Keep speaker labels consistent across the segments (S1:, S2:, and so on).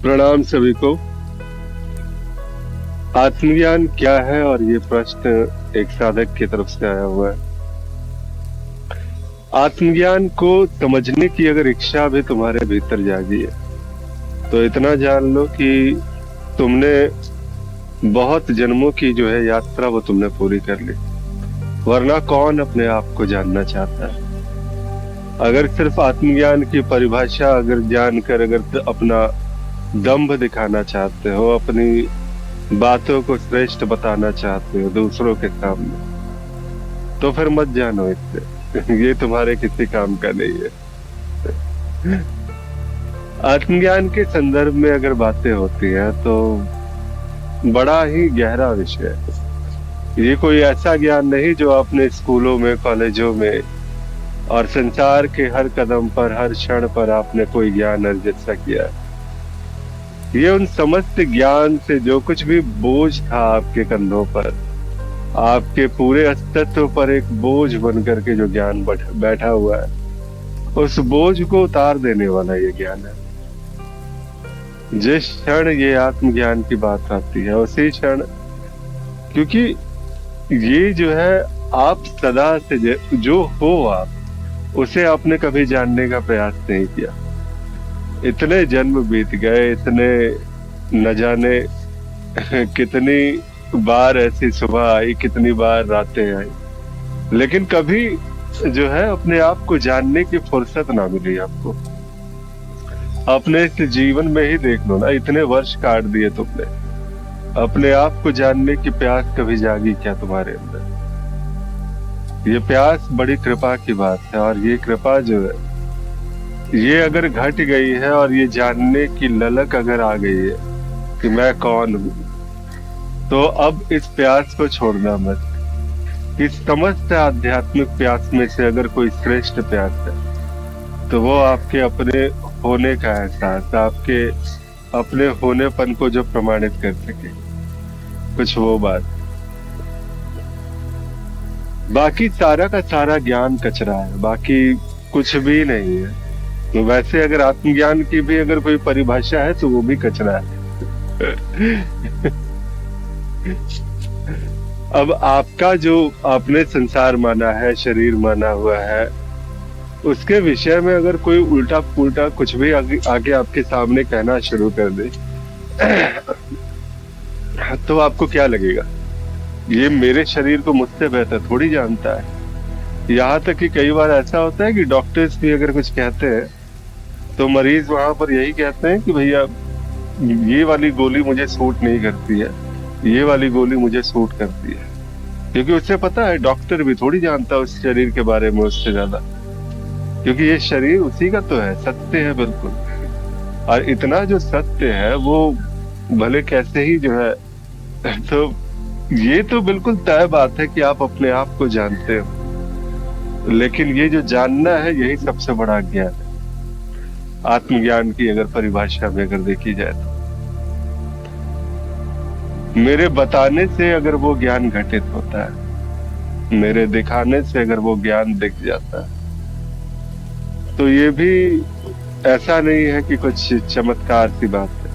S1: प्रणाम सभी को। आत्मज्ञान क्या है और ये प्रश्न एक साधक की तरफ से आया हुआ है। आत्मज्ञान को समझने की अगर इच्छा भी तुम्हारे भीतर जागी है तो इतना जान लो कि तुमने बहुत जन्मों की जो है यात्रा वो तुमने पूरी कर ली। वरना कौन अपने आप को जानना चाहता है। अगर सिर्फ आत्मज्ञान की परिभाषा अगर जानकर अगर अपना दंभ दिखाना चाहते हो, अपनी बातों को श्रेष्ठ बताना चाहते हो दूसरों के सामने, तो फिर मत जानो इससे। ये तुम्हारे किसी काम का नहीं है। आत्मज्ञान के संदर्भ में अगर बातें होती हैं तो बड़ा ही गहरा विषय है। ये कोई ऐसा ज्ञान नहीं जो आपने स्कूलों में, कॉलेजों में और संसार के हर कदम पर, हर क्षण पर आपने कोई ज्ञान अर्जित सा किया है। ये उन समस्त ज्ञान से जो कुछ भी बोझ था आपके कंधों पर, आपके पूरे अस्तित्व पर एक बोझ बन करके जो ज्ञान बैठा हुआ है, उस बोझ को उतार देने वाला ये ज्ञान है। जिस क्षण ये आत्मज्ञान की बात आती है उसी क्षण, क्योंकि ये जो है आप सदा से जो हो आप उसे आपने कभी जानने का प्रयास नहीं किया। इतने जन्म बीत गए, इतने न जाने कितनी बार ऐसी सुबह आई, कितनी बार रातें आई, लेकिन कभी जो है अपने आप को जानने की फुर्सत ना मिली आपको। अपने इस जीवन में ही देख लो ना, इतने वर्ष काट दिए तुमने, अपने आप को जानने की प्यास कभी जागी क्या तुम्हारे अंदर? ये प्यास बड़ी कृपा की बात है, और ये कृपा जो है ये अगर घट गई है और ये जानने की ललक अगर आ गई है कि मैं कौन हूं, तो अब इस प्यास को छोड़ना मत। इस समस्त आध्यात्मिक प्यास में से अगर कोई श्रेष्ठ प्यास है तो वो आपके अपने होने का एहसास, आपके अपने होनेपन को जो प्रमाणित कर सके, कुछ वो बात। बाकी सारा का सारा ज्ञान कचरा है, बाकी कुछ भी नहीं है। तो वैसे अगर आत्मज्ञान की भी अगर कोई परिभाषा है तो वो भी कचरा है। अब आपका जो आपने संसार माना है, शरीर माना हुआ है, उसके विषय में अगर कोई उल्टा पुल्टा कुछ भी आगे आपके सामने कहना शुरू कर दे तो आपको क्या लगेगा? ये मेरे शरीर को मुझसे बेहतर थोड़ी जानता है। यहाँ तक कि कई बार ऐसा होता है कि डॉक्टर्स भी अगर कुछ कहते हैं तो मरीज वहां पर यही कहते हैं कि भैया ये वाली गोली मुझे सूट नहीं करती है, ये वाली गोली मुझे सूट करती है। क्योंकि उससे पता है डॉक्टर भी थोड़ी जानता है उस शरीर के बारे में उससे ज्यादा, क्योंकि ये शरीर उसी का तो है, सत्य है बिल्कुल। और इतना जो सत्य है वो भले कैसे ही जो है, तो ये तो बिल्कुल तय बात है कि आप अपने आप को जानते हो, लेकिन ये जो जानना है यही सबसे बड़ा ज्ञान है। आत्मज्ञान की अगर परिभाषा में अगर देखी जाए तो मेरे बताने से अगर वो ज्ञान घटित होता है, मेरे दिखाने से अगर वो ज्ञान दिख जाता है, तो ये भी ऐसा नहीं है कि कुछ चमत्कार सी बात है।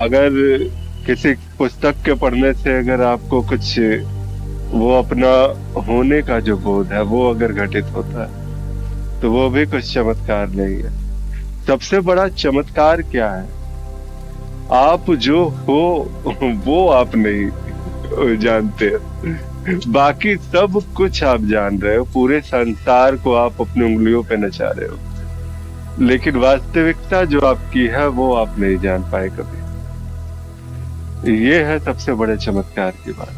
S1: अगर किसी पुस्तक के पढ़ने से अगर आपको कुछ वो अपना होने का जो बोध है वो अगर घटित होता है तो वो भी कुछ चमत्कार नहीं है। सबसे बड़ा चमत्कार क्या है? आप जो हो वो आप नहीं जानते, बाकी सब कुछ आप जान रहे हो, पूरे संसार को आप अपनी उंगलियों पे नचा रहे हो, लेकिन वास्तविकता जो आपकी है वो आप नहीं जान पाए कभी। ये है सबसे बड़े चमत्कार की बात।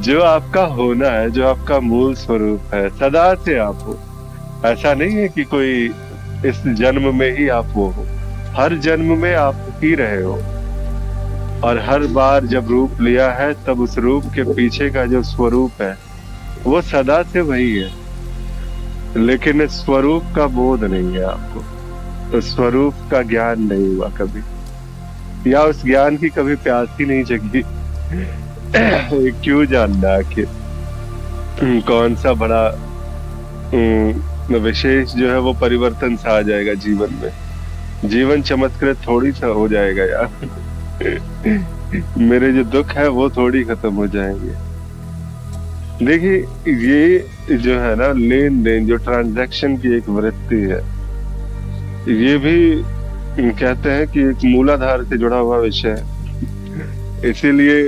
S1: जो आपका होना है, जो आपका मूल स्वरूप है, सदा से आप हो। ऐसा नहीं है कि कोई इस जन्म में ही आप वो हो, हर जन्म में आप ही रहे हो। और हर बार जब रूप लिया है तब उस रूप के पीछे का जो स्वरूप है वो सदा से वही है, लेकिन स्वरूप का बोध नहीं है आपको, तो स्वरूप का ज्ञान नहीं हुआ कभी, या उस ज्ञान की कभी प्यास ही नहीं जगी। क्यों जानना आखिर कौन सा बड़ा विशेष जो है वो परिवर्तन सा आ जाएगा जीवन में। जीवन चमत्कृत थोड़ी सा हो जाएगा यार। मेरे जो दुख है वो थोड़ी खत्म हो जाएंगे। देखिए, ये जो है ना लेन देन, जो ट्रांजैक्शन की एक वृत्ति है, ये भी कहते हैं कि एक मूलाधार से जुड़ा हुआ विषय है। इसीलिए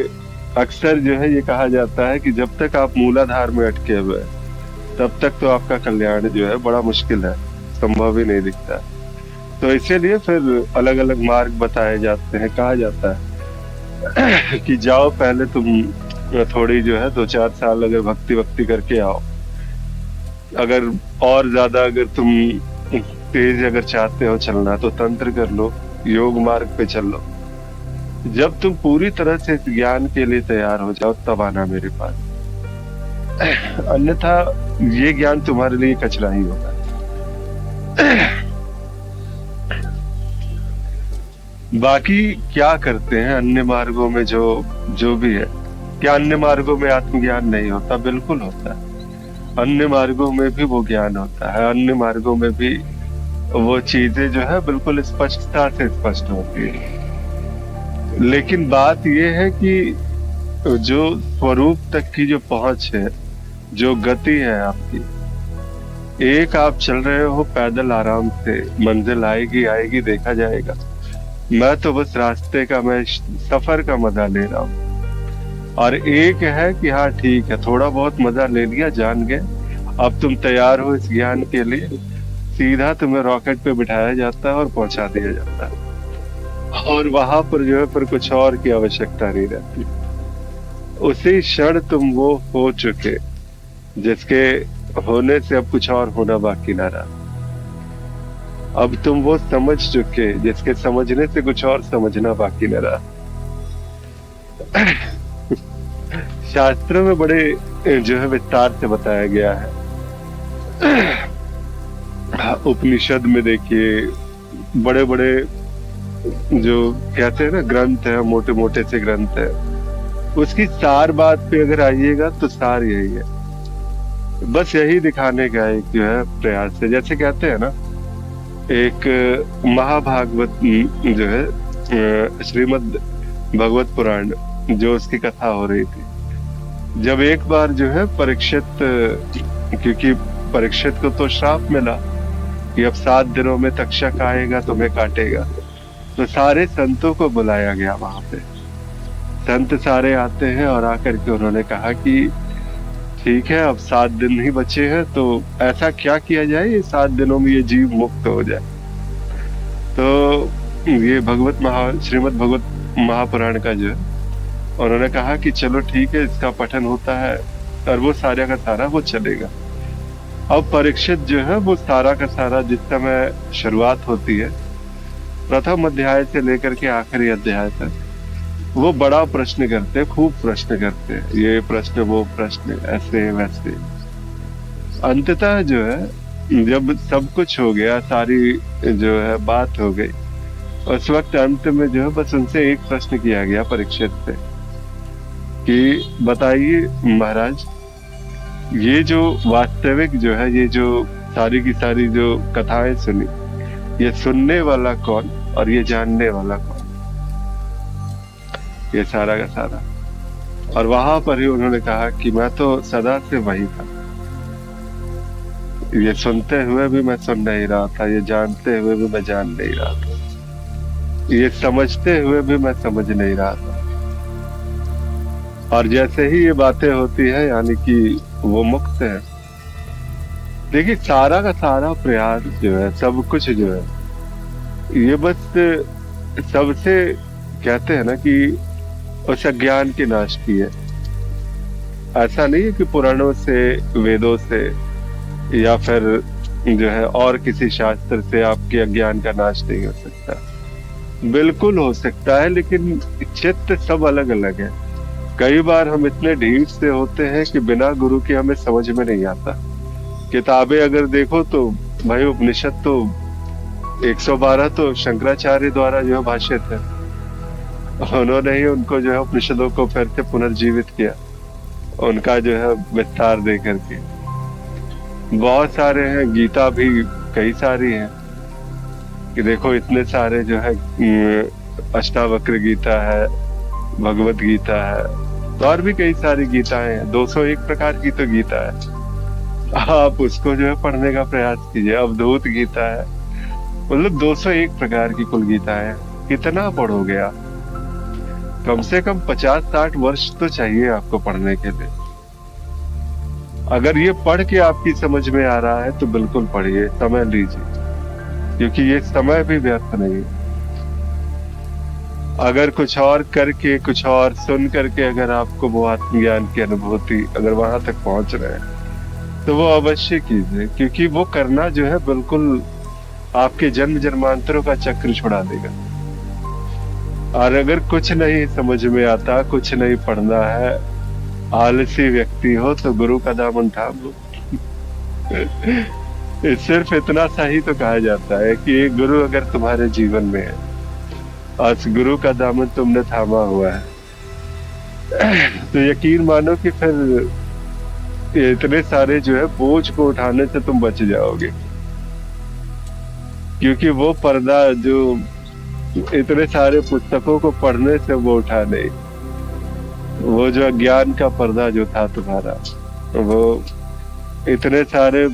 S1: अक्सर जो है ये कहा जाता है कि जब तक आप मूलाधार में अटके हुए हैं, तब तक तो आपका कल्याण जो है बड़ा मुश्किल है, संभव ही नहीं दिखता। तो इसीलिए फिर अलग अलग मार्ग बताए जाते हैं। कहा जाता है कि जाओ पहले तुम थोड़ी जो है 2-4 साल अगर भक्ति वक्ति करके आओ, अगर और ज्यादा अगर तुम तेज अगर चाहते हो चलना तो तंत्र कर लो, योग मार्ग पे चल लो। जब तुम पूरी तरह से इस ज्ञान के लिए तैयार हो जाओ तब आना मेरे पास, अन्यथा ये ज्ञान तुम्हारे लिए कचरा ही होगा। बाकी क्या करते हैं अन्य मार्गों में, जो भी है, क्या अन्य मार्गों में आत्मज्ञान नहीं होता? बिल्कुल होता है। अन्य मार्गों में भी वो ज्ञान होता है, अन्य मार्गों में भी वो चीजें जो है बिल्कुल स्पष्टता से स्पष्ट होती है। लेकिन बात ये है कि जो स्वरूप तक की जो पहुंच है, जो गति है आपकी, एक आप चल रहे हो पैदल आराम से, मंजिल आएगी आएगी देखा जाएगा। मैं तो बस रास्ते का, मैं सफर का मजा ले रहा हूँ। और एक है कि हाँ ठीक है, थोड़ा बहुत मजा ले लिया, जान गए, अब तुम तैयार हो इस ज्ञान के लिए, सीधा तुम्हें रॉकेट पे बिठाया जाता है और पहुंचा दिया जाता है। और वहां पर जो है फिर कुछ और की आवश्यकता नहीं रहती। उसी क्षण तुम वो हो चुके जिसके होने से अब कुछ और होना बाकी ना रहा। अब तुम वो समझ चुके जिसके समझने से कुछ और समझना बाकी न रहा। शास्त्रों में बड़े जो है विस्तार से बताया गया है। उपनिषद में देखिए, बड़े बड़े जो कहते हैं ना ग्रंथ है, मोटे मोटे से ग्रंथ है, उसकी सार बात पे अगर आइएगा तो सार यही है, बस यही दिखाने का एक जो है प्रयास है। जैसे कहते हैं ना, एक महाभागवत जो है श्रीमद् भगवत पुराण, जो उसकी कथा हो रही थी, जब एक बार जो है परीक्षित, क्योंकि परीक्षित को तो श्राप मिला कि अब 7 दिनों में तक्षक आएगा तुम्हें काटेगा, तो सारे संतों को बुलाया गया। वहां पे संत सारे आते हैं और आकर के उन्होंने कहा कि ठीक है, अब 7 दिन ही बचे हैं, तो ऐसा क्या किया जाए ये 7 दिनों में ये जीव मुक्त हो जाए। तो ये श्रीमद् भगवत महापुराण का जो है, उन्होंने कहा कि चलो ठीक है, इसका पठन होता है और वो सारा का सारा वो चलेगा। अब परीक्षित जो है वो सारा का सारा, जिस समय शुरुआत होती है प्रथम अध्याय से लेकर के आखिरी अध्याय तक, वो बड़ा प्रश्न करते, खूब प्रश्न करते, ये प्रश्न वो प्रश्न, ऐसे वैसे। अंततः जो है जब सब कुछ हो गया, सारी जो है बात हो गई, उस वक्त अंत में जो है बस उनसे एक प्रश्न किया गया परीक्षित से कि बताइए महाराज, ये जो वास्तविक जो है, ये जो सारी की सारी जो कथाएं सुनी, ये सुनने वाला कौन और ये जानने वाला कौन? ये सारा का सारा। और वहां पर ही उन्होंने कहा कि मैं तो सदा से वही था, ये सुनते हुए भी मैं सुन नहीं रहा था, ये जानते हुए भी मैं जान नहीं रहा था, ये समझते हुए भी मैं समझ नहीं रहा था। और जैसे ही ये बातें होती है, यानी कि वो मुक्त है। देखिए, सारा का सारा प्रयास जो है, सब कुछ जो है, ये बस सबसे कहते हैं ना कि उस अज्ञान के नाश की है। ऐसा नहीं है कि पुराणों से, वेदों से, या फिर जो है और किसी शास्त्र से आपके अज्ञान का नाश नहीं हो सकता। बिल्कुल हो सकता है, लेकिन चित्त सब अलग अलग है। कई बार हम इतने ढीठ से होते हैं कि बिना गुरु के हमें समझ में नहीं आता। किताबें अगर देखो तो भाई, उपनिषद तो 112 तो शंकराचार्य द्वारा जो है भाष्य थे, उन्होंने ही उनको जो है उपनिषदों को फिर से पुनर्जीवित किया, उनका जो है विस्तार दे करके। बहुत सारे हैं, गीता भी कई सारी हैं कि देखो इतने सारे जो है अष्टावक्र गीता है, भगवत गीता है, तो और भी कई सारी गीताएं हैं। 201 प्रकार की तो गीता है। आप उसको जो है पढ़ने का प्रयास कीजिए। अवधूत गीता है, मतलब 201 प्रकार की कुल गीताएं हैं। कितना पढ़ोगे आप? कम से कम 50-60 वर्ष तो चाहिए आपको पढ़ने के लिए। अगर ये पढ़ के आपकी समझ में आ रहा है तो बिल्कुल पढ़िए, समय लीजिए, क्योंकि ये समय भी व्यर्थ नहीं है। अगर कुछ और करके, कुछ और सुन करके अगर आपको वो आत्मज्ञान की अनुभूति, अगर वहां तक पहुंच रहे हैं तो वो अवश्य कीजिए, क्योंकि वो करना जो है बिल्कुल आपके जन्म जन्मांतरों का चक्र छुड़ा देगा। और अगर कुछ नहीं समझ में आता, कुछ नहीं पढ़ना है, आलसी व्यक्ति हो तो गुरु का दामन थाम लो। सिर्फ इतना सा ही तो कहा जाता है कि एक गुरु अगर तुम्हारे जीवन में है और उस गुरु का दामन तुमने थामा हुआ है, तो यकीन मानो कि फिर इतने सारे जो है बोझ को उठाने से तुम बच जाओगे। क्योंकि वो पर्दा जो इतने सारे पुस्तकों को पढ़ने से वो उठा नहीं, वो जो अज्ञान का पर्दा जो था तुम्हारा, वो इतने सारे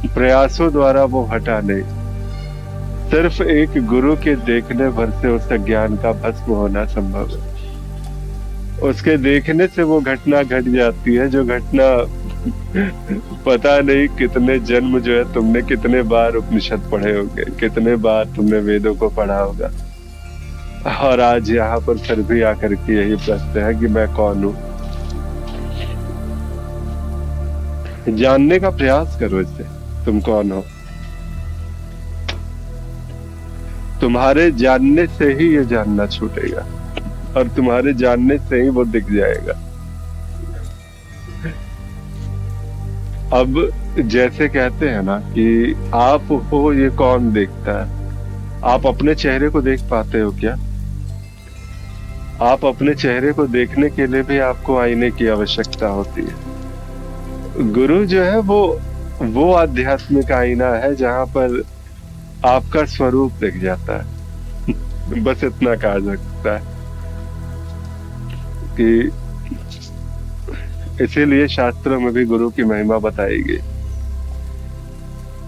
S1: प्रयासों द्वारा वो हटा नहीं। सिर्फ एक गुरु के देखने भर से उस अज्ञान का भस्म होना संभव है। उसके देखने से वो घटना घट जाती है, जो घटना पता नहीं कितने जन्म जो है तुमने कितने बार उपनिषद पढ़े होंगे, कितने बार तुमने वेदों को पढ़ा होगा, और आज यहाँ पर फिर भी आकर के यही प्रश्न है कि मैं कौन हूँ। जानने का प्रयास करो इससे, तुम कौन हो। तुम्हारे जानने से ही ये जानना छूटेगा, और तुम्हारे जानने से ही वो दिख जाएगा। अब जैसे कहते हैं ना कि आप हो ये कौन देखता है, आप अपने चेहरे को देख पाते हो क्या? आप अपने चेहरे को देखने के लिए भी आपको आईने की आवश्यकता होती है। गुरु जो है वो आध्यात्मिक आईना है जहां पर आपका स्वरूप दिख जाता है। बस इतना कहा जा सकता है कि इसीलिए शास्त्रों में भी गुरु की महिमा बताई गई।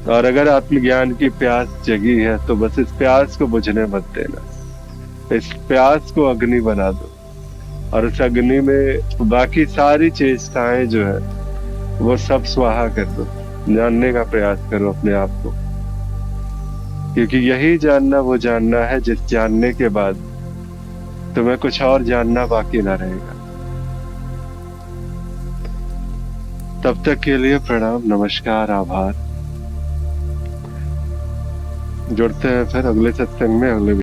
S1: और अगर आत्मज्ञान की प्यास जगी है तो बस इस प्यास को बुझने मत देना, इस प्यास को अग्नि बना दो, और उस अग्नि में बाकी सारी चेष्टाएं जो है वो सब स्वाहा कर दो। जानने का प्रयास करो अपने आप को, क्योंकि यही जानना वो जानना है जिस जानने के बाद तुम्हें कुछ और जानना बाकी ना रहेगा। तब तक के लिए प्रणाम, नमस्कार, आभार। जुड़ते हैं फिर अगले सत्संग में, अगले